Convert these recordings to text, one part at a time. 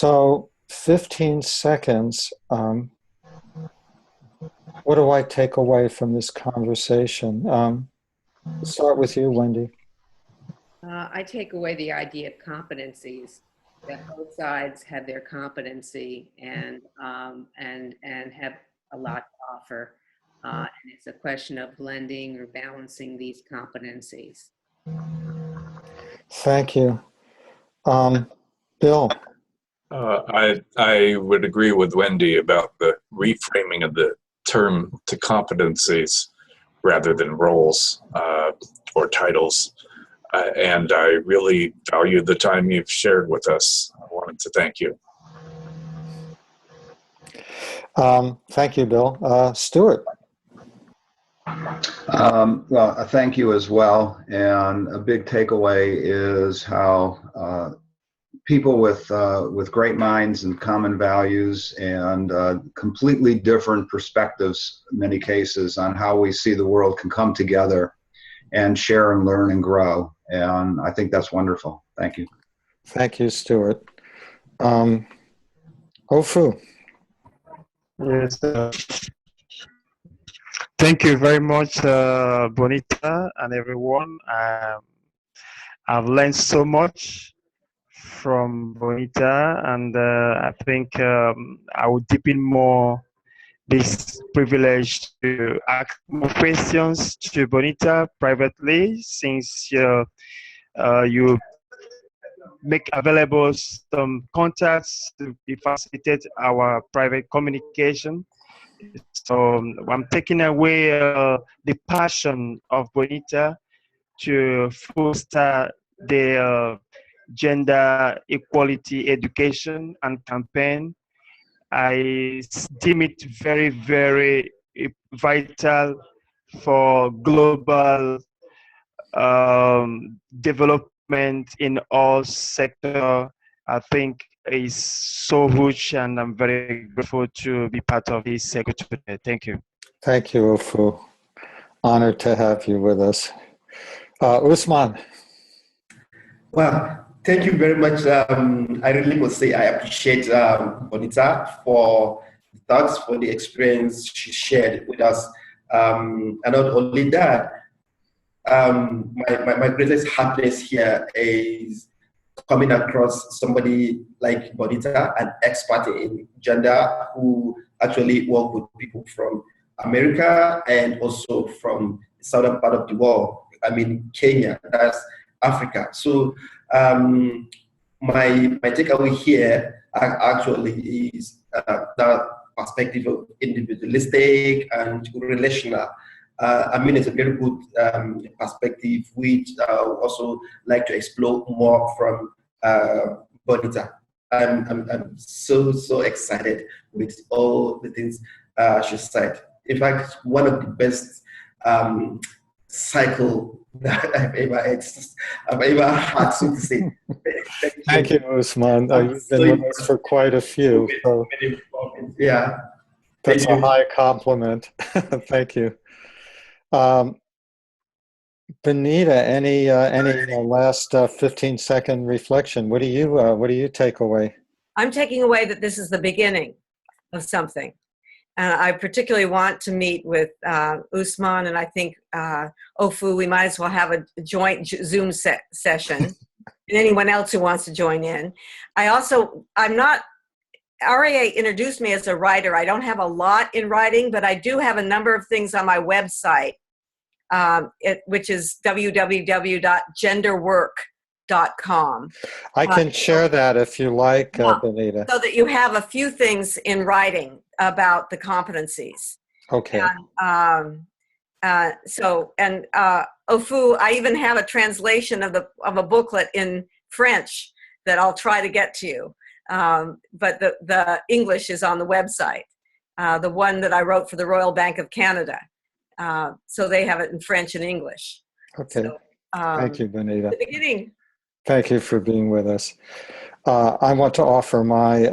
So 15 seconds. What do I take away from this conversation? Start with you, Wendy. I take away the idea of competencies, that both sides have their competency and have a lot to offer. And it's a question of blending or balancing these competencies. Thank you. Bill. I would agree with Wendy about the reframing of the term to competencies rather than roles or titles. And I really value the time you've shared with us. I wanted to thank you. Thank you, Bill. Stuart. Well, thank you as well. And a big takeaway is how people with great minds and common values and completely different perspectives, in many cases, on how we see the world can come together and share and learn and grow. And I think that's wonderful. Thank you. Thank you, Stuart. Ofu. Yes. Thank you very much, Bonita and everyone. I've learned so much from Bonita, and I think I will deepen more this privilege to ask more questions to Bonita privately, since you make available some contacts to facilitate our private communication. So I'm taking away the passion of Bonita to foster the gender equality education and campaign. I deem it very, very vital for global development in all sectors. I think is so huge, and I'm very grateful to be part of this secretary. Thank you. Thank you, Ofu. Honored to have you with us. Usman. Well, thank you very much. I really must say I appreciate Bonita for the thoughts, for the experience she shared with us. And not only that, my greatest happiness here is coming across somebody like Bonita, an expert in gender, who actually work with people from America and also from the southern part of the world. I mean, Kenya, that's Africa. So my takeaway here actually is that perspective of individualistic and relational. I mean, it's a very good perspective, which I would also like to explore more from Bonita. I'm so excited with all the things she said. In fact, one of the best cycle that I've ever had, so to say. Thank you, Usman. You've been with us for quite a few. So yeah. That's a high compliment. Thank you. Benita, any last 15-second reflection? What do you take away? I'm taking away that this is the beginning of something. And I particularly want to meet with Usman, and I think Ofu, we might as well have a joint Zoom session, and anyone else who wants to join in. RAA introduced me as a writer. I don't have a lot in writing, but I do have a number of things on my website, which is www.genderwork.com. I can share that if you like, Benita. So that you have a few things in writing about the competencies. Okay. Ofu, I even have a translation of a booklet in French that I'll try to get to you. But the English is on the website, the one that I wrote for the Royal Bank of Canada. So they have it in French and English. Okay. So, thank you, Benita. The beginning. Thank you for being with us. I want to offer my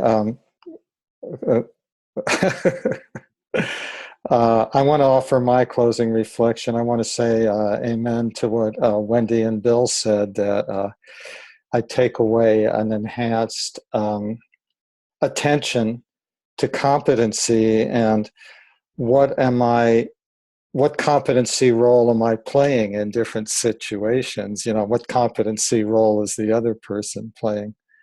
closing reflection. I want to say amen to what Wendy and Bill said, that I take away an enhanced attention to competency and what competency role am I playing in different situations? What competency role is the other person playing?